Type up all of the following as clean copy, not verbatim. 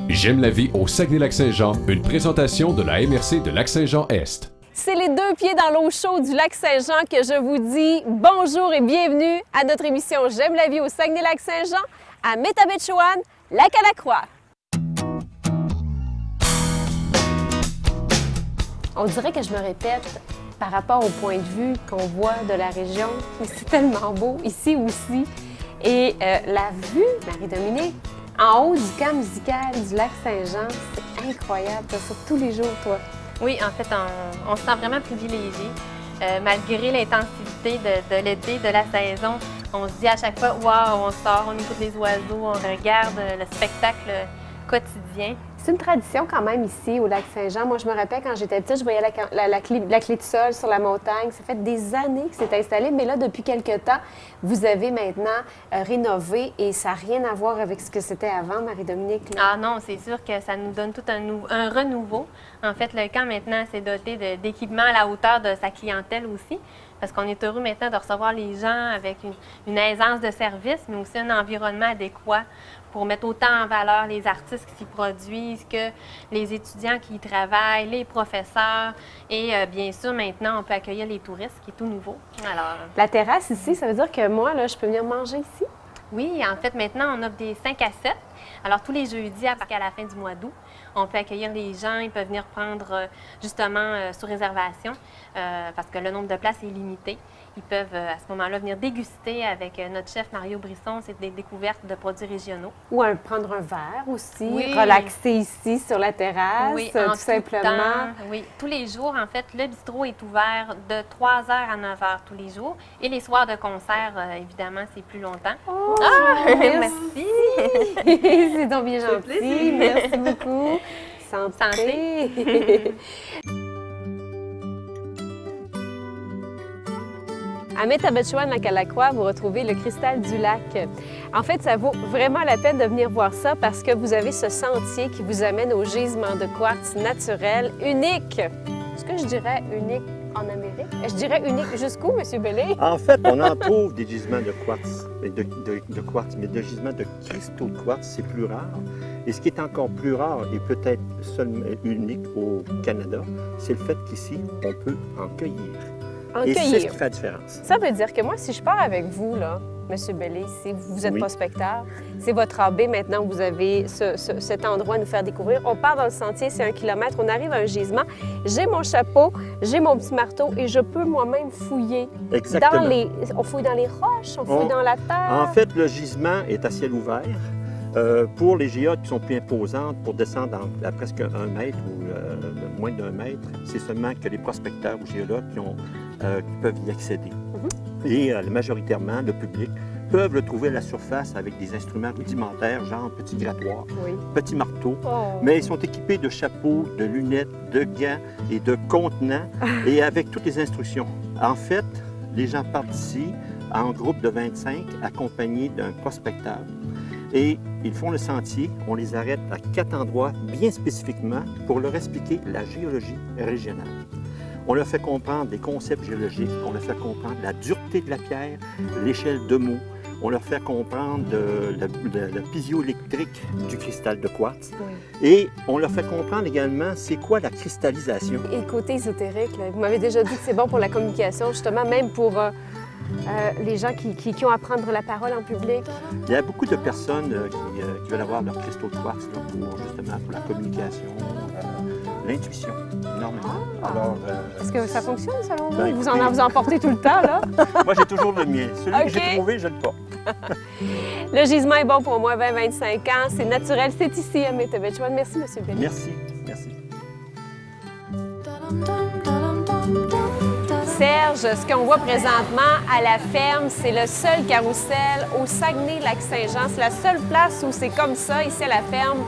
J'aime la vie au Saguenay-Lac-Saint-Jean, une présentation de la MRC de Lac-Saint-Jean-Est. C'est les deux pieds dans l'eau chaude du Lac-Saint-Jean que je vous dis bonjour et bienvenue à notre émission J'aime la vie au Saguenay-Lac-Saint-Jean à Métabetchouan, Lac-à-la-Croix. On dirait que je me répète par rapport au point de vue qu'on voit de la région, mais c'est tellement beau ici aussi. Et la vue, Marie-Dominique, en haut du camp musical du Lac-Saint-Jean, c'est incroyable. Tu as ça tous les jours, toi. Oui, en fait, on se sent vraiment privilégié. Malgré l'intensité de l'été, de la saison, on se dit à chaque fois, waouh, on sort, on écoute les oiseaux, on regarde le spectacle quotidien. C'est une tradition quand même ici au Lac-Saint-Jean. Moi, je me rappelle quand j'étais petite, je voyais la clé de sol sur la montagne. Ça fait des années que c'est installé, mais là, depuis quelques temps, vous avez maintenant rénové et ça n'a rien à voir avec ce que c'était avant, Marie-Dominique. Ah non, c'est sûr que ça nous donne tout un renouveau. En fait, le camp maintenant s'est doté d'équipements à la hauteur de sa clientèle aussi, parce qu'on est heureux maintenant de recevoir les gens avec une aisance de service, mais aussi un environnement adéquat pour mettre autant en valeur les artistes qui s'y produisent que les étudiants qui y travaillent, les professeurs. Et bien sûr, maintenant, on peut accueillir les touristes, ce qui est tout nouveau. Alors, la terrasse ici, ça veut dire que moi, là, je peux venir manger ici? Oui, en fait, maintenant, on offre des 5 à 7. Alors, tous les jeudis, à la fin du mois d'août, on peut accueillir les gens. Ils peuvent venir prendre, justement, sous réservation, parce que le nombre de places est limité. Ils peuvent, à ce moment-là, venir déguster avec notre chef Mario Brisson. C'est des découvertes de produits régionaux. Ou prendre un verre aussi, oui. Relaxer ici sur la terrasse, oui, tout simplement. Oui, tous les jours, en fait, le bistrot est ouvert de 3h à 9h tous les jours. Et les soirs de concert, évidemment, c'est plus longtemps. Oh, merci! C'est donc bien gentil. Merci beaucoup. Santé! À Métabetchouan, Lac-à-la-Croix, vous retrouvez le cristal du lac. En fait, ça vaut vraiment la peine de venir voir ça parce que vous avez ce sentier qui vous amène au gisement de quartz naturel unique. Est-ce que je dirais unique en Amérique? Je dirais unique jusqu'où, M. Bellé? En fait, on en trouve des gisements de quartz, mais de gisements de cristaux de quartz, c'est plus rare. Et ce qui est encore plus rare et peut-être seulement unique au Canada, c'est le fait qu'ici, on peut en cueillir. Et c'est ce qui fait la différence. Ça veut dire que moi, si je pars avec vous, là, M. Bellé, ici, vous êtes prospecteur, c'est votre AB maintenant, vous avez cet endroit à nous faire découvrir. On part dans le sentier, c'est 1 kilomètre, on arrive à un gisement. J'ai mon chapeau, j'ai mon petit marteau et je peux moi-même fouiller. Exactement. On fouille dans les roches, on fouille dans la terre. En fait, le gisement est à ciel ouvert. Pour les géodes qui sont plus imposantes, pour descendre à presque 1 mètre ou moins d'1 mètre, c'est seulement que les prospecteurs ou géologues qui peuvent y accéder. Et majoritairement, le public peuvent le trouver à la surface avec des instruments rudimentaires, genre petits grattoirs, petits marteaux, mais ils sont équipés de chapeaux, de lunettes, de gants et de contenants, et avec toutes les instructions. En fait, les gens partent d'ici en groupe de 25, accompagnés d'un prospecteur. Et ils font le sentier, on les arrête à 4 endroits bien spécifiquement pour leur expliquer la géologie régionale. On leur fait comprendre des concepts géologiques, on leur fait comprendre la dureté de la pierre, l'échelle de Mohs, on leur fait comprendre la piezoélectrique du cristal de quartz. Et on leur fait comprendre également c'est quoi la cristallisation. Et côté ésotérique, là, vous m'avez déjà dit que c'est bon pour la communication, justement, même pour les gens qui ont à prendre la parole en public. Il y a beaucoup de personnes qui veulent avoir leur cristaux de quartz là, pour la communication, l'intuition, énormément. Alors, est-ce que ça fonctionne selon vous? Ben, Vous en portez tout le temps, là? Moi, j'ai toujours le mien. Celui que j'ai trouvé, je le porte. Le gisement est bon pour moi, 20-25 ans. C'est naturel. C'est ici à Métabetchouan. Merci, M. Bellé. Merci. Merci. Serge, ce qu'on voit présentement à la ferme, c'est le seul carrousel au Saguenay-Lac-Saint-Jean. C'est la seule place où c'est comme ça, ici à la ferme.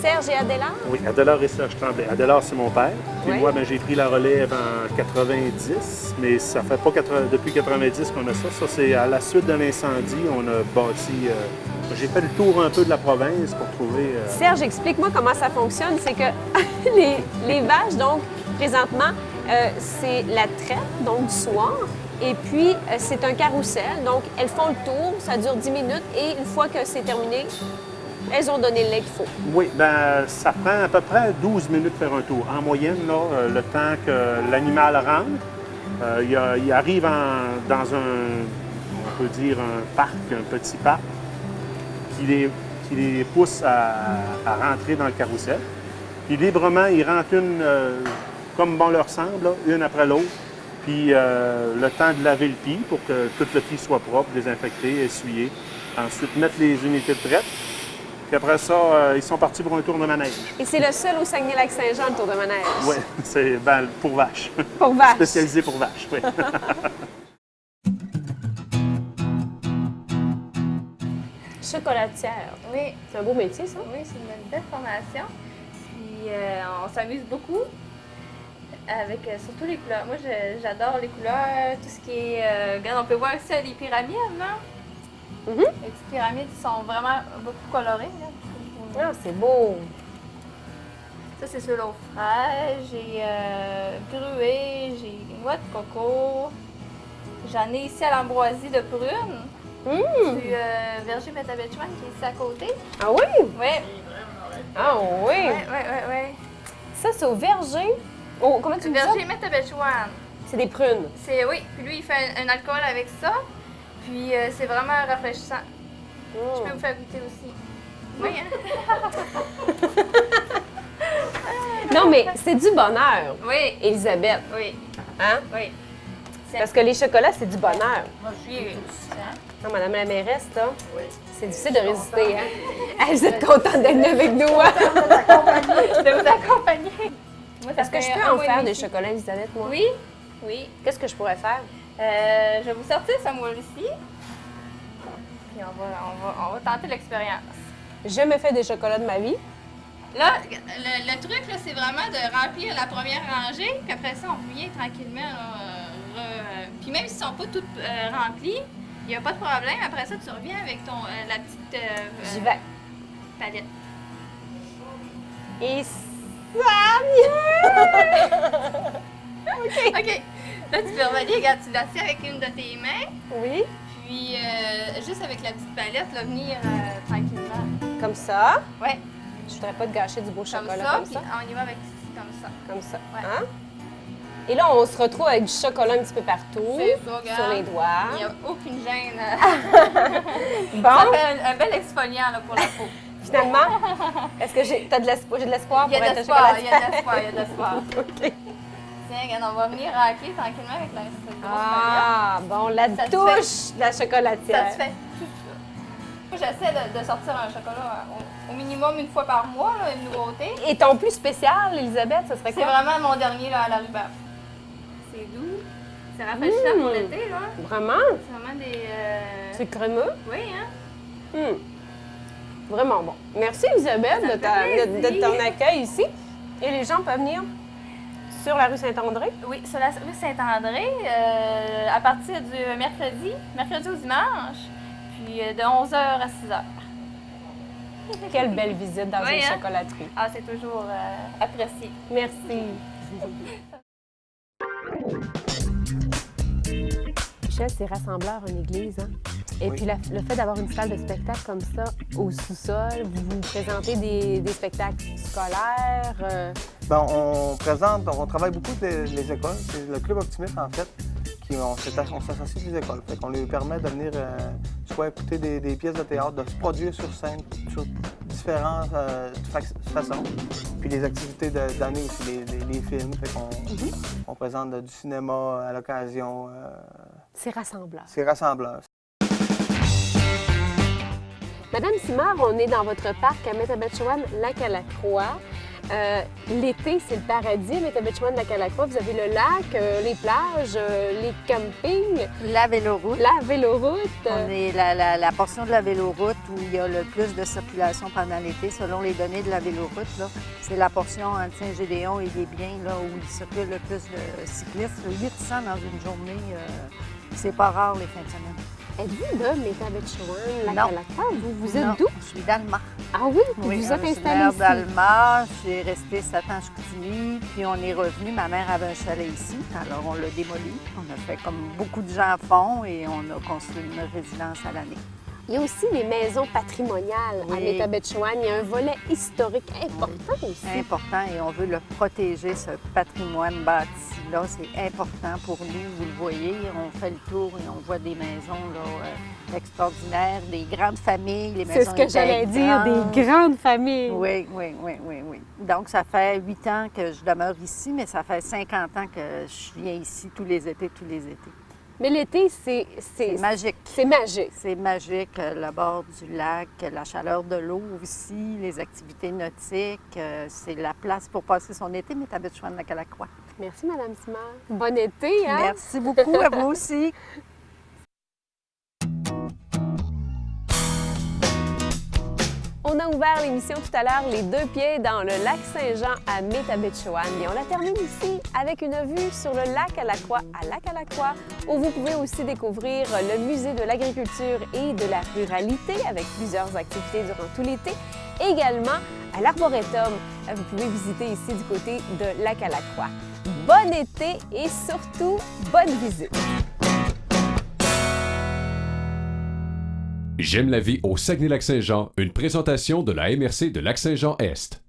Serge et Adélard? Oui, Adélard et Serge Tremblay. Adélard, c'est mon père. Puis moi, j'ai pris la relève en 90, mais ça fait pas depuis 90 qu'on a ça. Ça, c'est à la suite de l'incendie, on a bâti... j'ai fait le tour un peu de la province pour trouver... Serge, explique-moi comment ça fonctionne. C'est que les vaches, donc, présentement, c'est la traite, donc du soir. Et puis, c'est un carrousel. Donc, elles font le tour, ça dure 10 minutes. Et une fois que c'est terminé, Elles ont donné le lait qu'il faut. Oui, ben ça prend à peu près 12 minutes de faire un tour. En moyenne, là, le temps que l'animal rentre, il arrive dans on peut dire un parc, un petit parc, qui les pousse à rentrer dans le carrousel. Puis librement, ils rentrent comme bon leur semble, là, une après l'autre. Puis le temps de laver le pied pour que tout le pied soit propre, désinfecté, essuyé. Ensuite, mettre les unités de traite. Puis après ça, ils sont partis pour un tour de manège. Et c'est le seul au Saguenay-Lac-Saint-Jean, le tour de manège. Oui, c'est pour vaches. Pour vaches. Spécialisé pour vaches, oui. Chocolatière. Oui, C'est un beau métier, ça. oui, c'est une belle formation. Puis on s'amuse beaucoup avec surtout les couleurs. Moi, j'adore les couleurs, tout ce qui est... regarde, on peut voir aussi les pyramides, là. Mhm. Les petites pyramides sont vraiment beaucoup colorées. Là. Ah, c'est beau. Ça, c'est sur l'eau fraîche, j'ai gruée, j'ai noix de coco. J'en ai ici à l'ambroisie de prune. Du verger Métabetchouan qui est ici à côté. Ah oui? Oui. Ah oui? Oui. Ça, c'est au verger. Oh, comment tu Le dis ça? verger Métabetchouan. C'est des prunes. Oui. Puis lui, il fait un alcool avec ça. Puis c'est vraiment rafraîchissant. Je peux vous faire goûter aussi. Oui, hein? Non, mais c'est du bonheur, Oui. Elisabeth. Oui. Hein? Oui. Parce que les chocolats, c'est du bonheur. Moi, je suis... Non, Madame la mairesse, là, c'est difficile de résister, hein? Ah, vous êtes contente d'être venue avec nous, hein? de vous accompagner. Moi, ça Est-ce que je fait peux un en mois et faire demi des ici. chocolats, Elisabeth, moi? Oui. Oui. Qu'est-ce que je pourrais faire? Je vais vous sortir ce moule-ci. Puis on va tenter l'expérience. J'ai jamais fait des chocolats de ma vie. Là, le truc, là, c'est vraiment de remplir la première rangée, puis après ça, on vient tranquillement. Puis même s'ils ne sont pas toutes remplies, il n'y a pas de problème. Après ça, tu reviens avec la petite J'y vais. palette. Et ça OK. Là, tu peux revenir, regarde, tu l'assieds avec une de tes mains, Oui. puis juste avec la petite palette, là, venir tranquillement. Comme ça. Ouais, Je voudrais pas te gâcher du beau comme chocolat ça, comme puis ça. on y va avec comme ça. Comme ça. Ouais. Hein? Et là, on se retrouve avec du chocolat un petit peu partout. C'est ça, regarde. Sur les doigts. Il n'y a aucune gêne. Bon, Ça fait un bel exfoliant là, pour la peau. finalement, est-ce que j'ai de l'espoir Il y pour a être de l'espoir, il y chocolatière? a de l'espoir. OK. Tiens, regarde, on va venir remplir tranquillement avec cette grosse Ah, bon, la Ça te touche de la palette. Ça chocolatière. te fait tout ça. Moi, j'essaie de sortir un chocolat au minimum une fois par mois, là, une nouveauté. Et ton plus spécial, Elisabeth, ça serait C'est quoi? vraiment mon dernier là, à la rhubarbe. C'est doux. C'est rafraîchissant pour l'été, là. Vraiment? C'est vraiment des... C'est crémeux? Oui, hein? Hum. Vraiment bon. Merci, Elisabeth, Ça de, me fait de plaisir. ton accueil ici. Et les gens peuvent venir sur la rue Saint-André. Oui, sur la rue Saint-André, à partir du mercredi au dimanche, puis de 11h à 6h. Quelle belle visite dans Oui, une hein? chocolaterie. Ah, c'est toujours apprécié. Merci. Michel, c'est rassembleur en église, hein? Et puis le fait d'avoir une salle de spectacle comme ça au sous-sol, vous présentez des spectacles scolaires. Ben, on travaille beaucoup avec les écoles. C'est le Club Optimiste, en fait, on s'associe avec les écoles. Fait qu'on leur permet de venir soit écouter des pièces de théâtre, de se produire sur scène, sur différentes façons. Puis les activités d'année aussi, les films. Fait qu'on on présente du cinéma à l'occasion. C'est rassembleur. C'est rassembleur. Madame Simard, on est dans votre parc à Métabetchouan-Lac-à-la-Croix. L'été, c'est le paradis à Métabetchouan-Lac-à-la-Croix. Vous avez le lac, les plages, les campings, La véloroute. la véloroute. On est la portion de la véloroute où il y a le plus de circulation pendant l'été, selon les données de la véloroute. Là. C'est la portion entre Saint-Gédéon et les Biens là, où il circule le plus de cyclistes. 800 dans une journée, c'est pas rare les fins de semaine. Êtes-vous de Métabetchouan-Lac-à-la-Croix? Vous êtes Non, d'où? je suis d'Alma. Ah oui? Vous vous êtes installé ici? d'Alma, j'ai resté 7 ans à Chicoutimi, puis on est revenu. Ma mère avait un chalet ici, alors on l'a démoli. On a fait comme beaucoup de gens font et on a construit une résidence à l'année. Il y a aussi les maisons patrimoniales à Oui. Métabetchouan. Il y a un volet historique important aussi. Important et on veut le protéger, ce patrimoine bâti-là. C'est important pour nous. Vous le voyez, on fait le tour et on voit des maisons là, extraordinaires, des grandes familles. Les C'est maisons ce que j'allais étaient dire, grandes. des grandes familles. Oui. Donc, ça fait 8 ans que je demeure ici, mais ça fait 50 ans que je viens ici tous les étés. Mais l'été, c'est Magique. c'est magique. C'est magique, le bord du lac, la chaleur de l'eau aussi, les activités nautiques. C'est la place pour passer son été, Métabetchouan-Nacalacroix. Merci, Madame Simard. Bon été, hein? Merci beaucoup à vous aussi. On a ouvert l'émission tout à l'heure, les 2 pieds dans le lac Saint-Jean à Métabetchouan. Et on la termine ici avec une vue sur le lac à la Croix à Lac-à-la-Croix, où vous pouvez aussi découvrir le musée de l'agriculture et de la ruralité avec plusieurs activités durant tout l'été. Également à l'Arboretum, vous pouvez visiter ici du côté de Lac-à-la-Croix. Bon été et surtout, bonne visite! J'aime la vie au Saguenay-Lac-Saint-Jean, une présentation de la MRC de Lac-Saint-Jean-Est.